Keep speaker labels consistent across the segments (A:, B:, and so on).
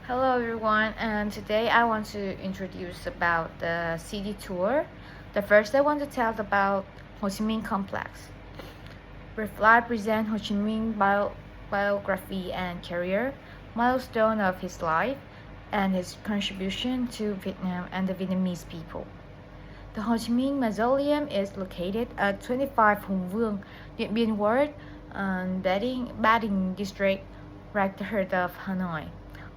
A: Hello everyone, and today I want to introduce about the city tour. The first I want to tell about Ho Chi Minh Complex. Refly present Ho Chi Minh biography and career, milestone of his life, and his contribution to Vietnam and the Vietnamese people. The Ho Chi Minh Mausoleum is located at 25 Hùng Vương, Điện Biên Ward, Ba Đình District, right heart of Hanoi.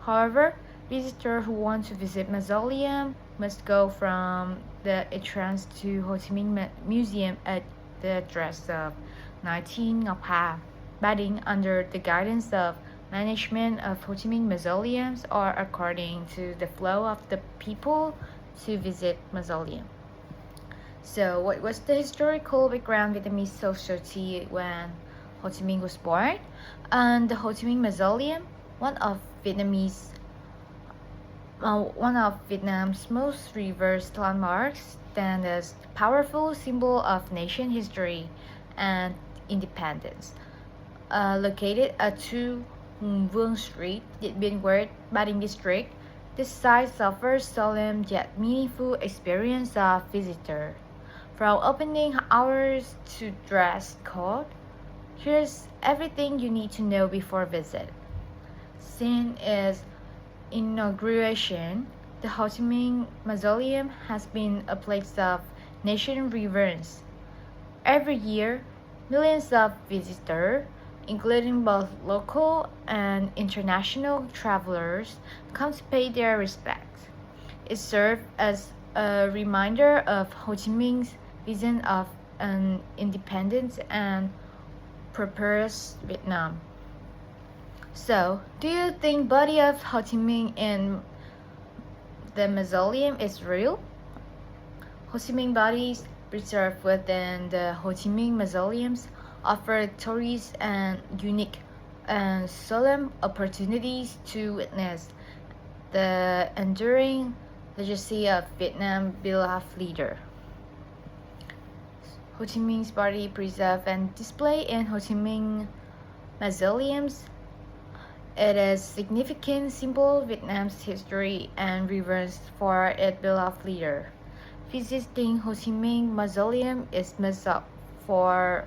A: However, visitors who want to visit mausoleum must go from the entrance to Ho Chi Minh Museum at the address of 19 Ngọc Hà, Ba Đình under the guidance of management of Ho Chi Minh mausoleums or according to the flow of the people to visit mausoleum. So, what was the historical background Vietnamese society when Ho Chi Minh was born? And the Ho Chi Minh Mausoleum, one of Vietnam's most revered landmarks, stand as a powerful symbol of nation history and independence. Located at 2 Hùng Vương Street, Điện Biên Ward, Ba Đình District, this site offers solemn yet meaningful experience of visitor. From opening hours to dress code, here's everything you need to know before visit. Since its inauguration, the Ho Chi Minh Mausoleum has been a place of nation reverence. Every year, millions of visitors, including both local and international travelers, come to pay their respects. It serves as a reminder of Ho Chi Minh's vision of an independent and prosperous Vietnam. So, do you think body of Ho Chi Minh in the mausoleum is real? Ho Chi Minh bodies preserved within the Ho Chi Minh mausoleums offer tourists and unique and solemn opportunities to witness the enduring legacy of Vietnam's beloved leader. Ho Chi Minh's body preserved and displayed in Ho Chi Minh mausoleums. It is a significant symbol of Vietnam's history and reverence for its beloved leader. Visiting Ho Chi Minh Mausoleum is must up for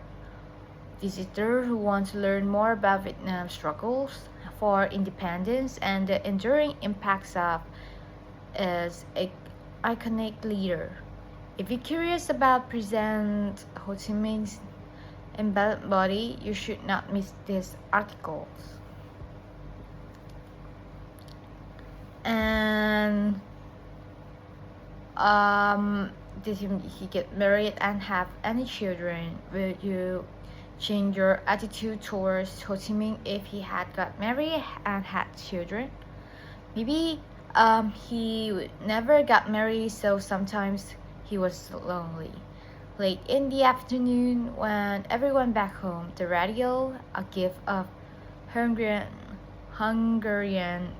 A: visitors who want to learn more about Vietnam's struggles for independence and the enduring impacts of its iconic leader. If you're curious about present Ho Chi Minh's embodied body, you should not miss these articles. And did he get married and have any children? Will you change your attitude towards Ho Chi Minh if he had got married and had children? Maybe he never got married, so sometimes he was lonely. Late in the afternoon, when everyone back home, the radio, a gift of Hungarian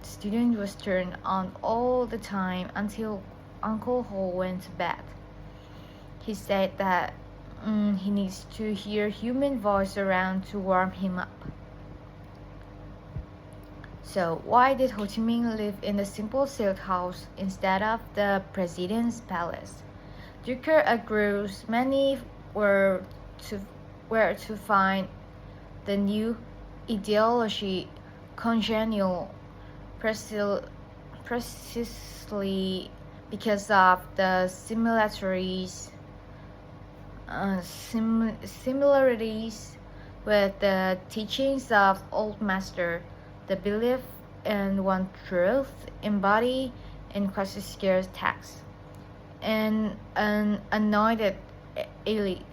A: student, was turned on all the time until Uncle Ho went to bed. He said that he needs to hear human voice around to warm him up. So why did Ho Chi Minh live in the simple silk house instead of the president's palace? Duker agrees many were to find the new ideology congenial precisely because of the similarities with the teachings of old master, the belief in one truth embodied in Quaestor's text, and an anointed elite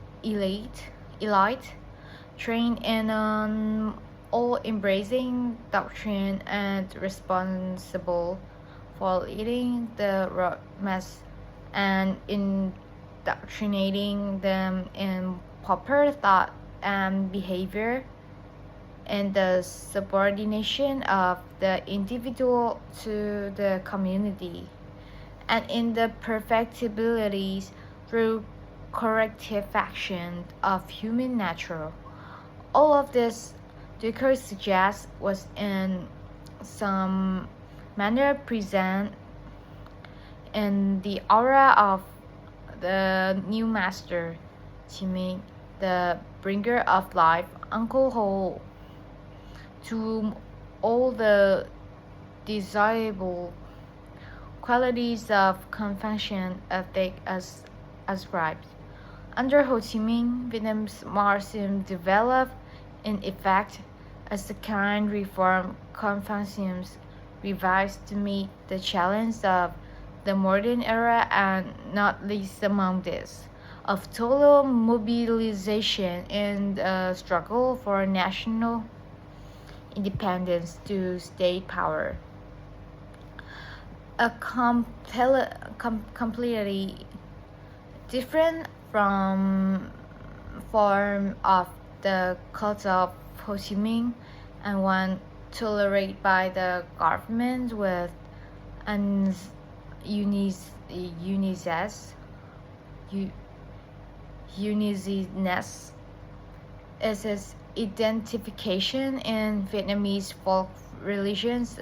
A: trained in an all-embracing doctrine and responsible for leading the mass and indoctrinating them in proper thought and behavior, and the subordination of the individual to the community, and in the perfectibilities through corrective action of human nature. All of this Duker suggests was in some manner present in the aura of the new master, Qiming, the bringer of life, Uncle Ho, to whom all the desirable qualities of Confucian ethic as ascribed. Under Ho Chi Minh, Vietnam's Marxism developed in effect as the kind reform Confucians revised to meet the challenge of the modern era, and not least among this, of total mobilization in the struggle for national independence to state power. A completely different from form of the cult of Ho Chi Minh, and one tolerated by the government with an unisex is its identification in Vietnamese folk religions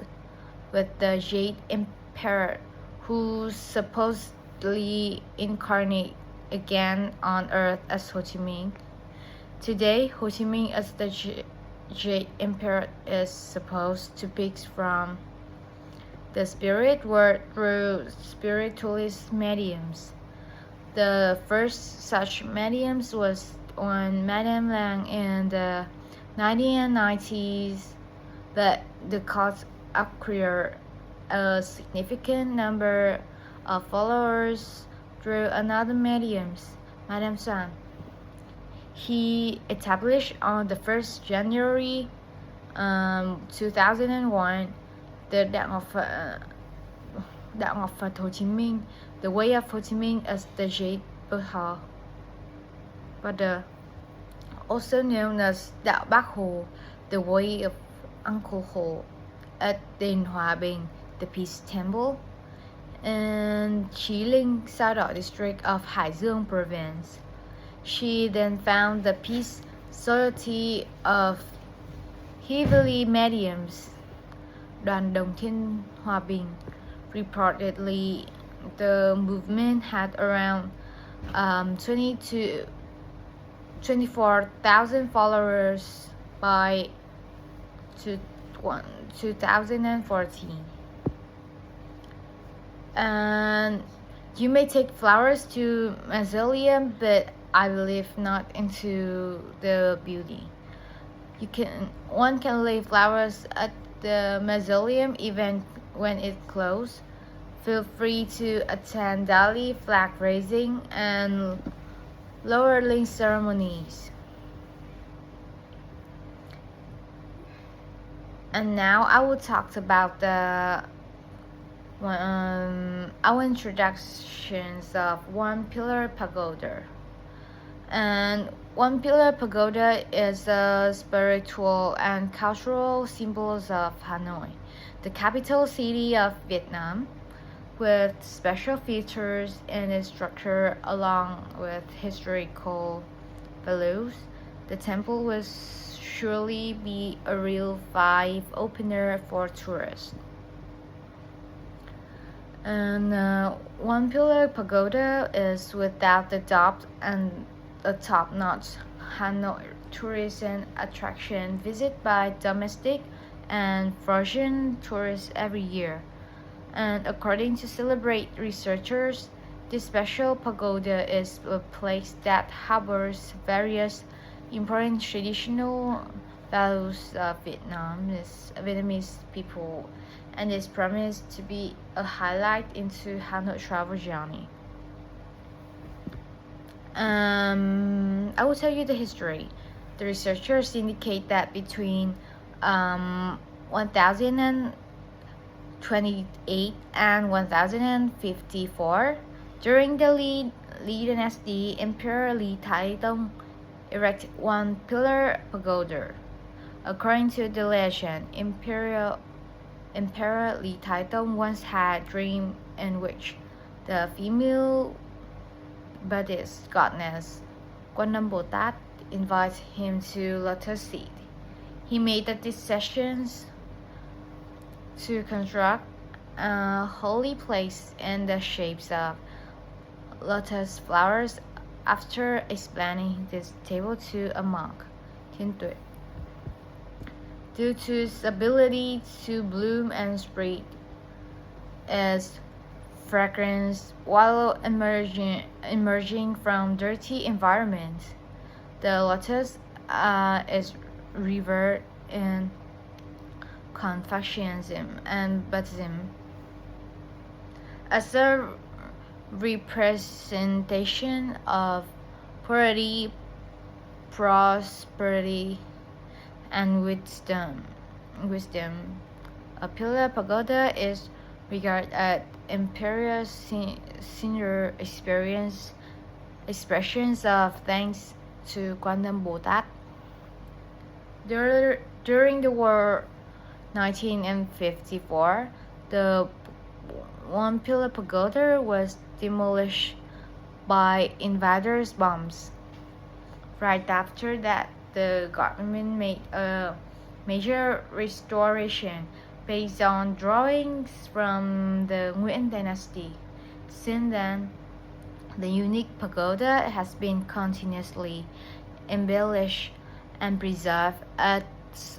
A: with the Jade Emperor, who supposedly incarnate again on earth as Ho Chi Minh. Today, Ho Chi Minh as the Jade Emperor is supposed to pick from the spirit world through spiritualist mediums. The first such mediums was on Madame Lang in the 1990s, but the cult acquired a significant number of followers through another mediums, Madame San. He established on the 1st January 2001 the Đạo Ngọc Phật Hồ Chí Minh, the way of Ho Chi Minh as the Jade Buddha, also known as Đạo Bác Hồ, the way of Uncle Ho, at Đền Hòa Bình, the Peace Temple, in Chí Linh, Sao Đỏ district of Hải Dương province. She then found the Peace Society of Heavenly Mediums, Đoàn Đồng Thiên Hòa Bình. Reportedly, the movement had around 24,000 followers by 2014. And you may take flowers to mausoleum, but I believe not into the beauty. One can lay flowers at the mausoleum even when it closed. Feel free to attend daily flag raising and lowering ceremonies. And now I will talk about our introductions of One Pillar Pagoda. And One Pillar Pagoda is a spiritual and cultural symbols of Hanoi, the capital city of Vietnam, with special features in its structure along with historical values. The temple will surely be a real vibe opener for tourists. And One Pillar Pagoda is without a doubt and a top-notch Hanoi tourism attraction visited by domestic and foreign tourists every year. And according to Celebrate researchers, this special pagoda is a place that harbors various important traditional values of Vietnamese people, and is promised to be a highlight into Hanoi travel journey. I will tell you the history. The researchers indicate that between 1028 and 1054, during the Li dynasty, Emperor Li Taitung erected one pillar pagoda. According to the legend, Emperor Li Taitung once had a dream in which the female Buddhist goddess Quan Âm Bồ Tát invites him to lotus seat. He made the decisions to construct a holy place in the shapes of lotus flowers after explaining this table to a monk. 天对 Due to its ability to bloom and spread its fragrance while emerging from dirty environments, the lotus is revered in Confucianism and Buddhism as a representation of purity, prosperity, and wisdom. A pillar pagoda is regarded as imperial senior expressions of thanks to Guandan Bodat. During the war 1954, the one pillar pagoda was demolished by invaders' bombs. Right after that, the government made a major restoration based on drawings from the Nguyen dynasty. Since then, the unique pagoda has been continuously embellished and preserved as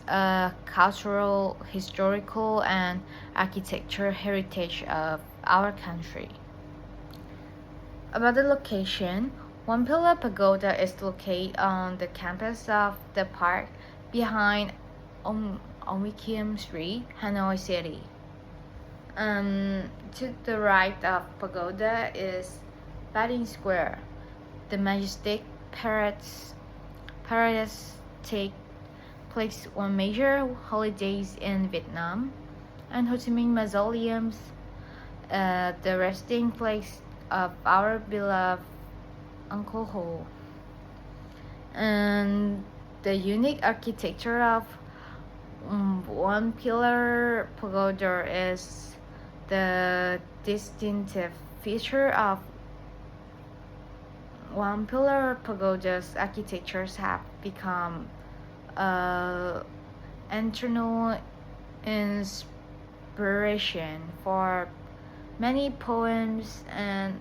A: a cultural, historical, and architectural heritage of our country. About the location, One Pillar Pagoda is located on the campus of the park behind Ong Kim Street, Hanoi City. To the right of pagoda is Batting Square. The majestic parades take place on major holidays in Vietnam, and Ho Chi Minh Mausoleums, the resting place of our beloved Uncle Ho. And the unique architecture of One Pillar Pagoda is the distinctive feature of One Pillar Pagoda's architectures have become internal inspiration for many poems and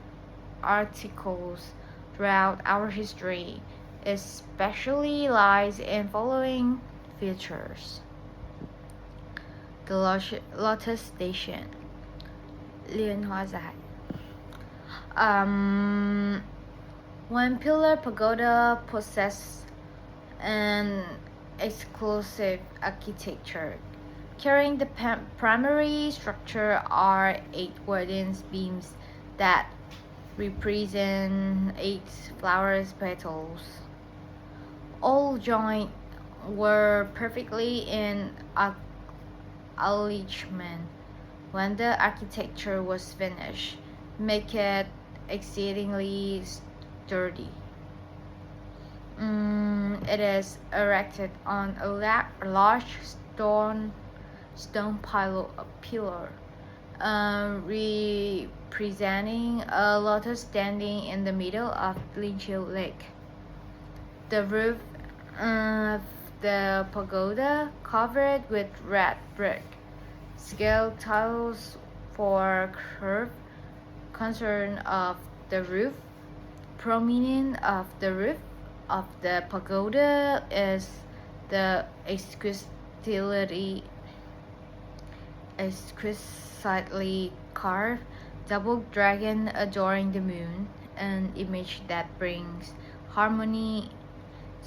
A: articles throughout our history, especially lies in following features. The Lotus Station, Liên Hoa Giải. One Pillar Pagoda possesses an exclusive architecture. Carrying the primary structure are 8 wooden beams that represent 8 flower petals. All joined were perfectly in alignment when the architecture was finished, make it exceedingly sturdy. It is erected on a large stone pillar, representing a lotus standing in the middle of Linh Chiu Lake. The roof of the pagoda covered with red brick, scale tiles for curved concern of the roof. Prominent of the roof of the pagoda is the exquisitely carved double dragon adoring the moon, an image that brings harmony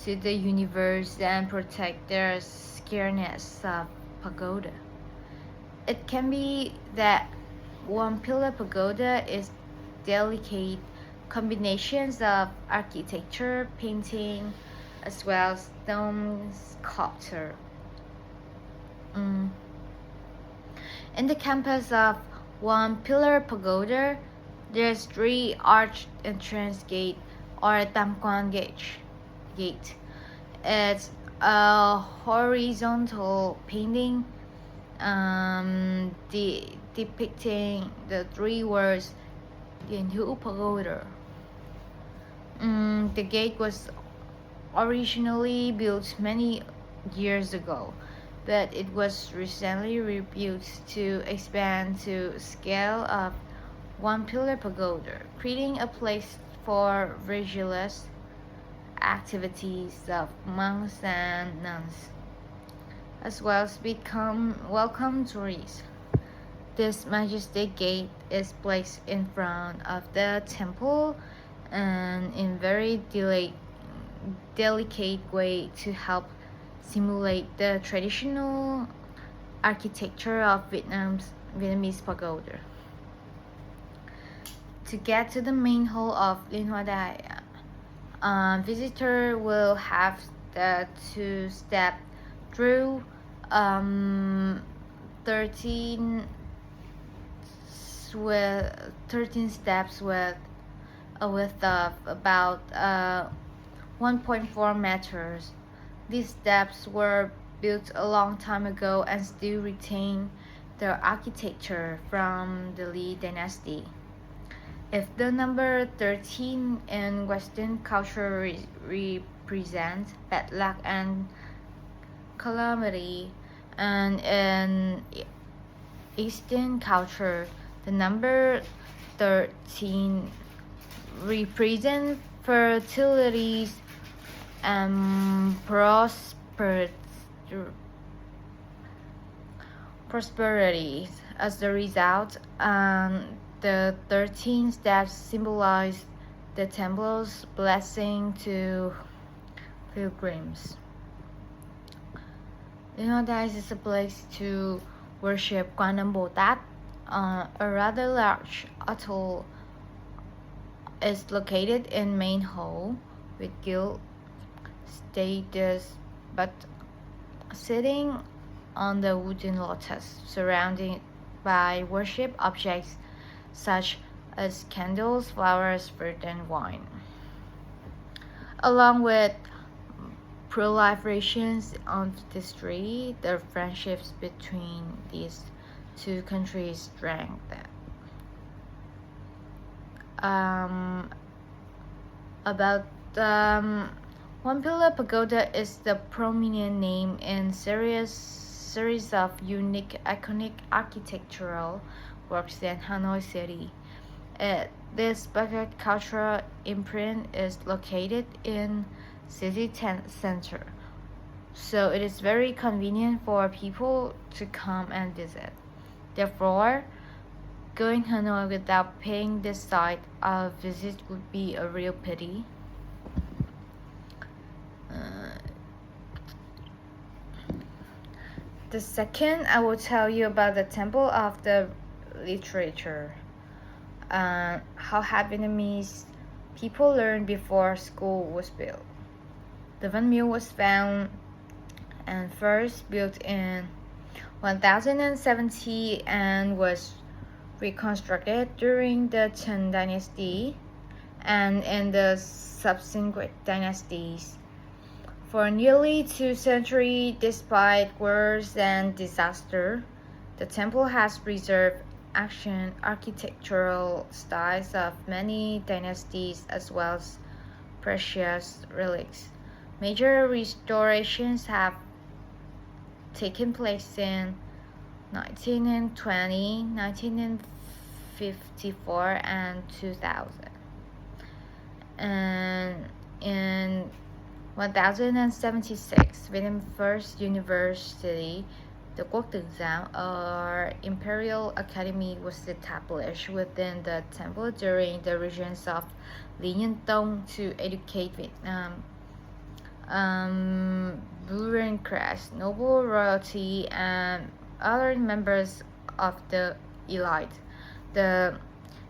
A: to the universe and protect the scareness of pagoda. It can be that One Pillar Pagoda is delicate combinations of architecture, painting, as well as stone sculpture. In the campus of One Pillar Pagoda, there's 3 arched entrance gate or Tam Quan gate. It's a horizontal painting depicting the 3 words Điện Hữu Pagoda. The gate was originally built many years ago but it was recently rebuilt to expand to scale of one pillar pagoda, creating a place for religious activities of monks and nuns, as well as become welcome tourists. This majestic gate is placed in front of the temple and in very delicate way to help simulate the traditional architecture of Vietnamese pagoda. To get to the main hall of Liên Hoa Đài, visitor will have to step through 13 steps with a width of about 1.4 meters. These steps were built a long time ago and still retain their architecture from the Lý dynasty. If the number 13 in Western culture represents bad luck and calamity, and in Eastern culture, the number 13 represents fertility and prosperity. As a result, the 13 steps symbolize the temple's blessing to pilgrims. Liên Hoa Đài is a place to worship Quan Âm Bồ Tát. A rather large atoll is located in main hall with gilt statues, but sitting on the wooden lotus, surrounded by worship objects such as candles, flowers, fruit, and wine. Along with proliferations on the street, the friendships between these two countries strengthened. About One Pillar Pagoda is the prominent name in series of unique iconic architectural works in Hanoi City. This bucket cultural imprint is located in city center, so it is very convenient for people to come and visit. Therefore, going Hanoi without paying this site a visit would be a real pity. The second, I will tell you about the Temple of the Literature. How Vietnamese people learned before school was built. The Văn Miếu was found and first built in 1070 and was reconstructed during the Tang Dynasty and in the subsequent dynasties. For nearly 2 centuries, despite wars and disaster, the temple has preserved ancient architectural styles of many dynasties as well as precious relics. Major restorations have taken place in 1920, 1954, and 2000. And in 1076, Vietnam's first university, the Quốc Tử Giám, or Imperial Academy, was established within the temple during the reigns of Lý Nhân Tông to educate Vietnam bureaucrats, noble royalty, and other members of the elite. The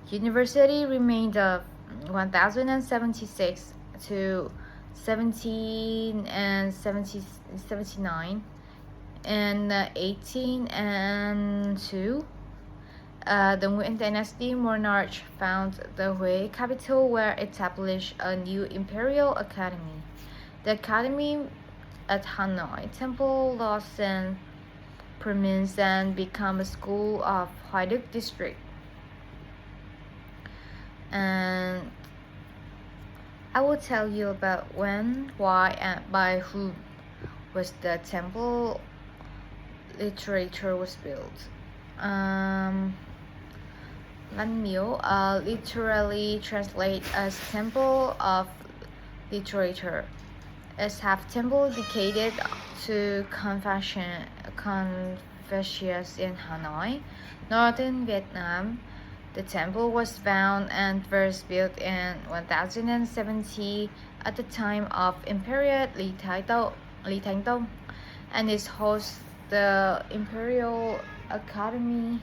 A: university remained of 1076 to 1779. In 1802, the Nguyen Dynasty monarch found the Huế capital where established a new imperial academy. The academy at Hanoi Temple lost its prominence and became a school of Hoài Đức district. And I will tell you about when, why, and by whom was the temple literature was built. Văn miếu literally translate as temple of literature. Is half temple dedicated to Confucius in Hanoi, northern Vietnam. The temple was found and first built in 1070 at the time of Emperor Lý Thánh Tông, and is host the Imperial Academy,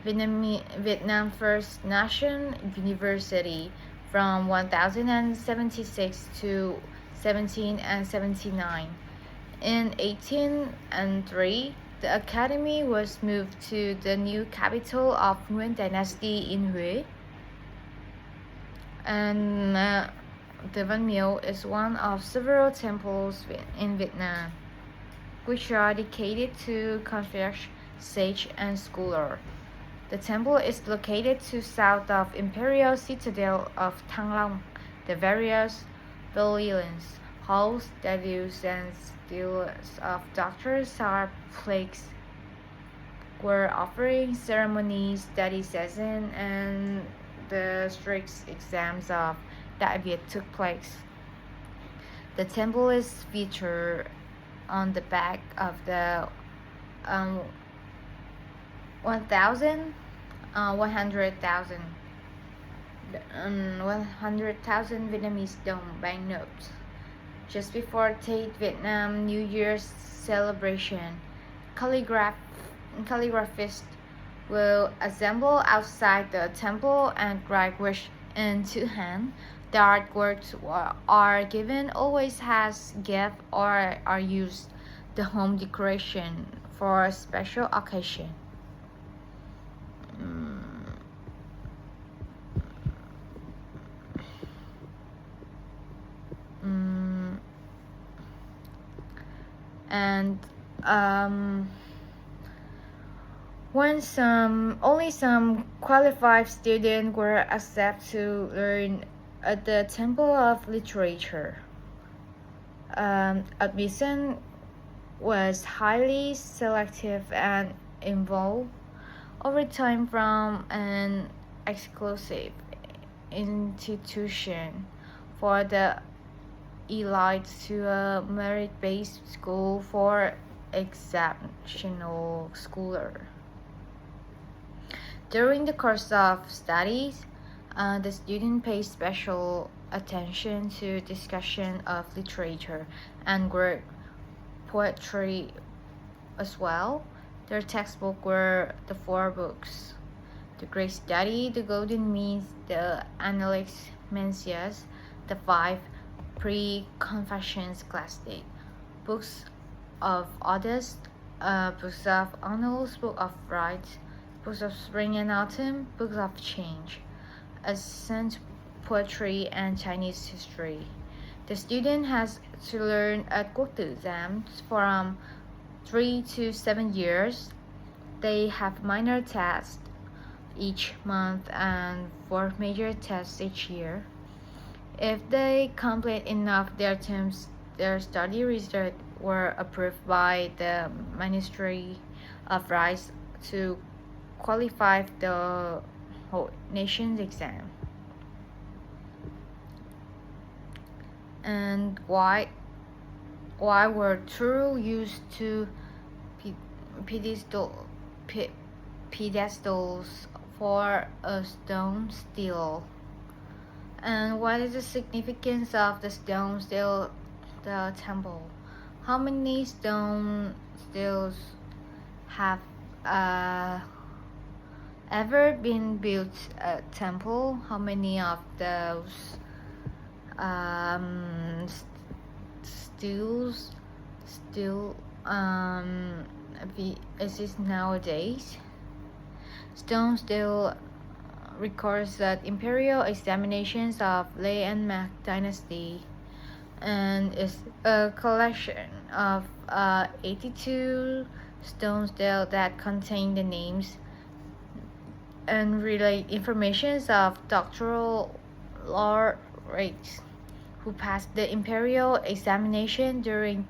A: Vietnam First Nation University, from 1076 to 1779. In 1803, the academy was moved to the new capital of Nguyen Dynasty in Huế. And the Văn Miếu is one of several temples in Vietnam, which are dedicated to Confucius, sage and scholar. The temple is located to south of Imperial Citadel of Thăng Long. The various pavilions, halls, statues, and stelae of doctors are plaques where offering ceremonies, study session, and the strict exams of Đại Việt took place. The temple is featured on the back of the 100,000 Vietnamese dong banknotes. Just before Tet Vietnam New Year's celebration, calligraphists will assemble outside the temple and write wish in two hands. The artworks are given always has gift or are used the home decoration for a special occasion. And when only some qualified students were accepted to learn at the Temple of Literature. Admission was highly selective and involved over time from an exclusive institution for the elite to a merit-based school for exceptional scholars. During the course of studies, the student pays special attention to discussion of literature and Greek poetry as well. Their textbook were the four books: the Greek Study, the Golden Means, the Analects Mencius, the five pre-Confucians classic books of Odes, books of Annals, book of Rites, books of Spring and Autumn, books of Change, ancient poetry, and Chinese history. The student has to learn at Quốc tử Giám from 3 to 7 years. They have minor tests each month and 4 major tests each year. If they complete enough their terms, their study results were approved by the Ministry of Rights to qualify the whole nation's exam. And why were tools used to pedestals for a stone still? And what is the significance of the stone still, the temple? How many stone stills have ever been built at temple? How many of those still exist nowadays? Stone still records that imperial examinations of Lê and Mac dynasty, and is a collection of 82 stone still that contain the names and relate informations of doctoral laureates who passed the imperial examination during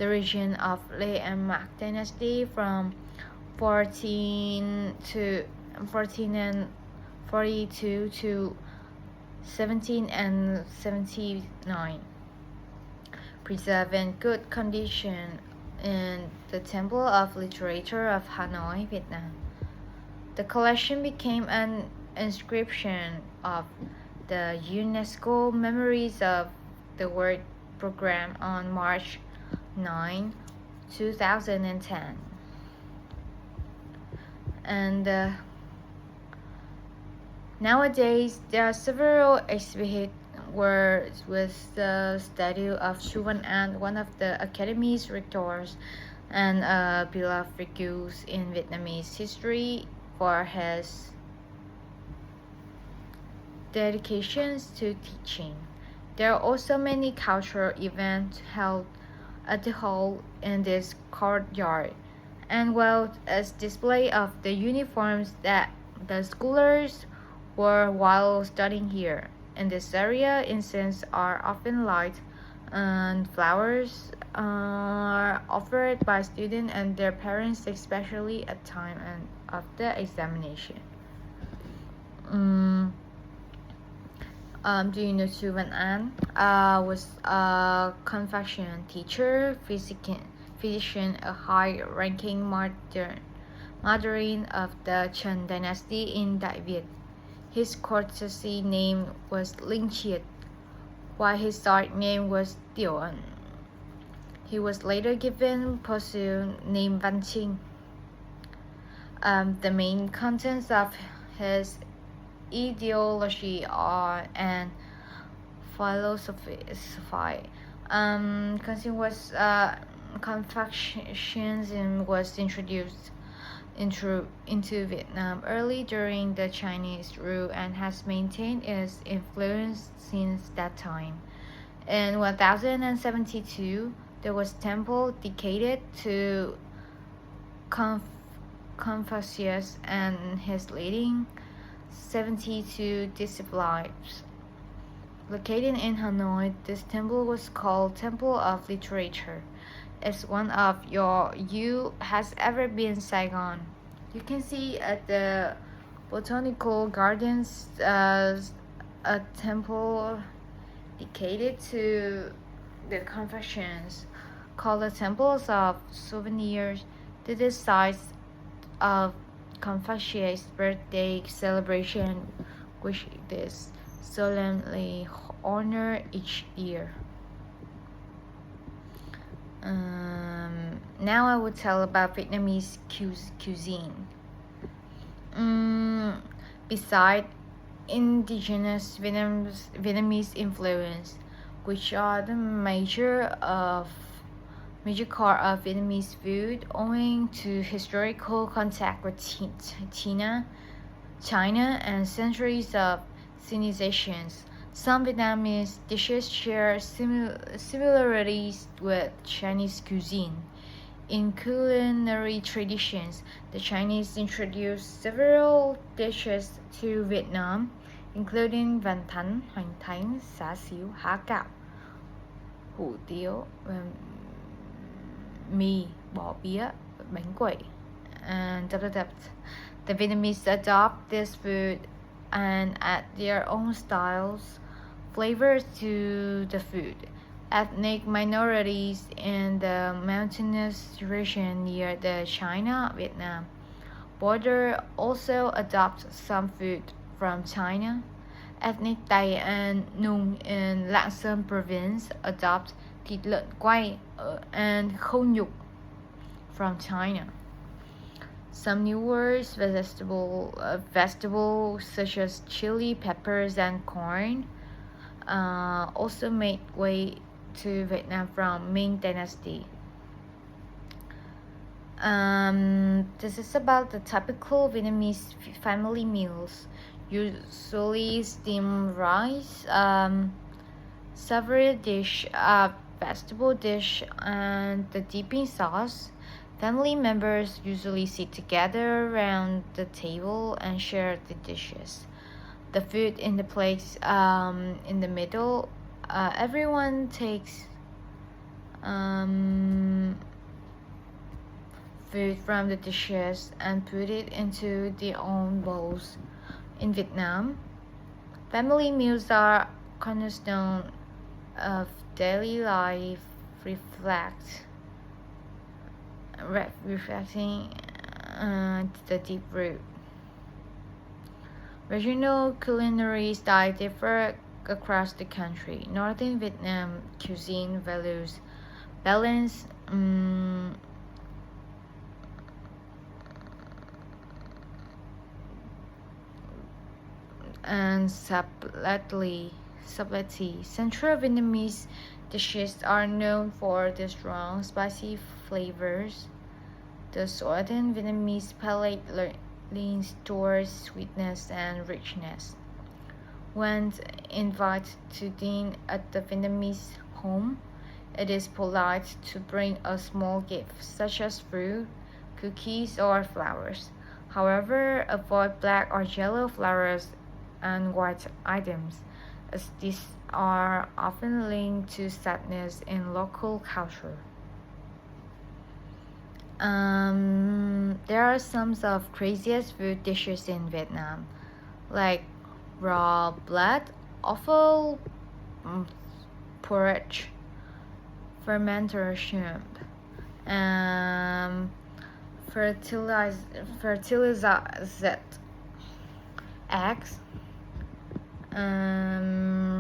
A: the region of Le and Mac dynasty from 14 to 14 and 42 to 17 and 79, preserved in good condition in the Temple of Literature of Hanoi, Vietnam. The collection became an inscription of the UNESCO Memories of the World program on March 9, 2010. And nowadays, there are several exhibits with the statue of Chu Văn An, one of the Academy's rectors and a beloved figure in Vietnamese history for his dedications to teaching. There are also many cultural events held at the hall in this courtyard, and well as display of the uniforms that the scholars wore while studying here. In this area, incense are often lighted and flowers are offered by students and their parents, especially at time and of the examination. Do you know Chu Văn An? Was a confession teacher, physician, a high-ranking mandarin of the Chen dynasty in Đại Việt. His courtesy name was Linh Triệt, while his start name was Tiểu Ẩn. He was later given posse name Văn Trinh. The main contents of his ideology are and philosophy. Confucianism was introduced into Vietnam early during the Chinese rule and has maintained its influence since that time. In 1072, there was a temple dedicated to Confucius and his leading 72 disciples. Located in Hanoi, this temple was called Temple of Literature. It's one of you has ever been Saigon. You can see at the botanical gardens a temple dedicated to the Confucians called the Temples of Souvenirs. This is site of Confucius' birthday celebration, which is solemnly honored each year. Now I will tell about Vietnamese cuisine. Beside indigenous Vietnamese influence, which are the major core of Vietnamese food, owing to historical contact with China, and centuries of civilizations. Some Vietnamese dishes share similarities with Chinese cuisine. In culinary traditions, the Chinese introduced several dishes to Vietnam, including Van Thánh, Hoành Thánh, Xá Xíu, Há Cạo, Hủ Tiếu, mì, bò bía, bánh quẩy, and the Vietnamese adopt this food and add their own styles, flavors to the food. Ethnic minorities in the mountainous region near the China-Vietnam border also adopt some food from China. Ethnic Tây and Nung in Lạng Sơn province adopt thịt lợn quay and khâu nhục from China. Some new words, vegetables such as chili, peppers, and corn also made way to Vietnam from Ming Dynasty. This is about the typical Vietnamese family meals. Usually steamed rice, savory dish, vegetable dish, and the dipping sauce. Family members usually sit together around the table and share the dishes. The food in the plates in the middle, everyone takes um, food from the dishes and put it into their own bowls. In Vietnam, family meals are cornerstone of daily life, reflect reflecting the deep root. Regional culinary styles differ across the country. Northern Vietnam cuisine values balance, and subtlety. Central Vietnamese dishes are known for the strong, spicy flavors. The Southern Vietnamese palate leans towards sweetness and richness. When invited to dine at the Vietnamese home, it is polite to bring a small gift, such as fruit, cookies, or flowers. However, avoid black or yellow flowers and white items, as these are often linked to sadness in local culture. There are some of craziest food dishes in Vietnam, like raw blood, offal, porridge, fermented shrimp, fertilized eggs,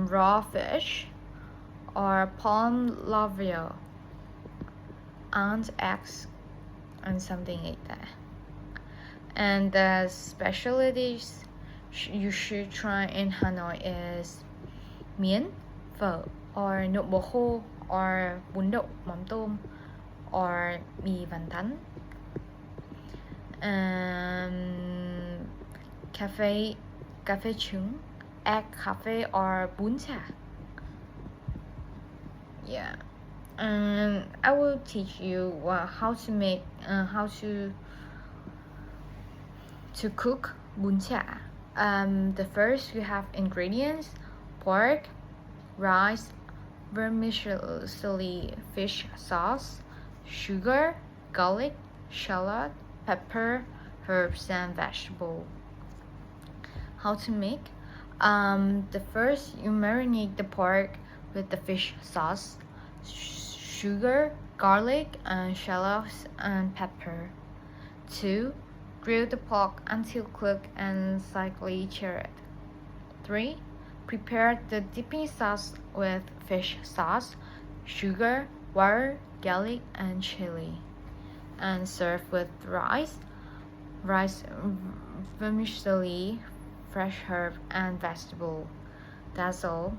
A: raw fish, or palm lavia, ant eggs, and something like that. And the specialties you should try in Hanoi is miến, phở, or nộm bò khô, or bún đậu, mắm tôm, or mì vằn thắn. Café trứng, egg cafe, or bún chả. Yeah. I will teach you how to make to cook bún chả. The first you have ingredients: pork, rice, vermicelli fish sauce, sugar, garlic, shallot, pepper, herbs, and vegetable. How to make? The first you marinate the pork with the fish sauce, sugar, garlic, and shallots and pepper. 2. Grill the pork until cooked and slightly charred. 3. Prepare the dipping sauce with fish sauce, sugar, water, garlic, and chili. And serve with rice, vermicelli, fresh herb, and vegetable. That's all.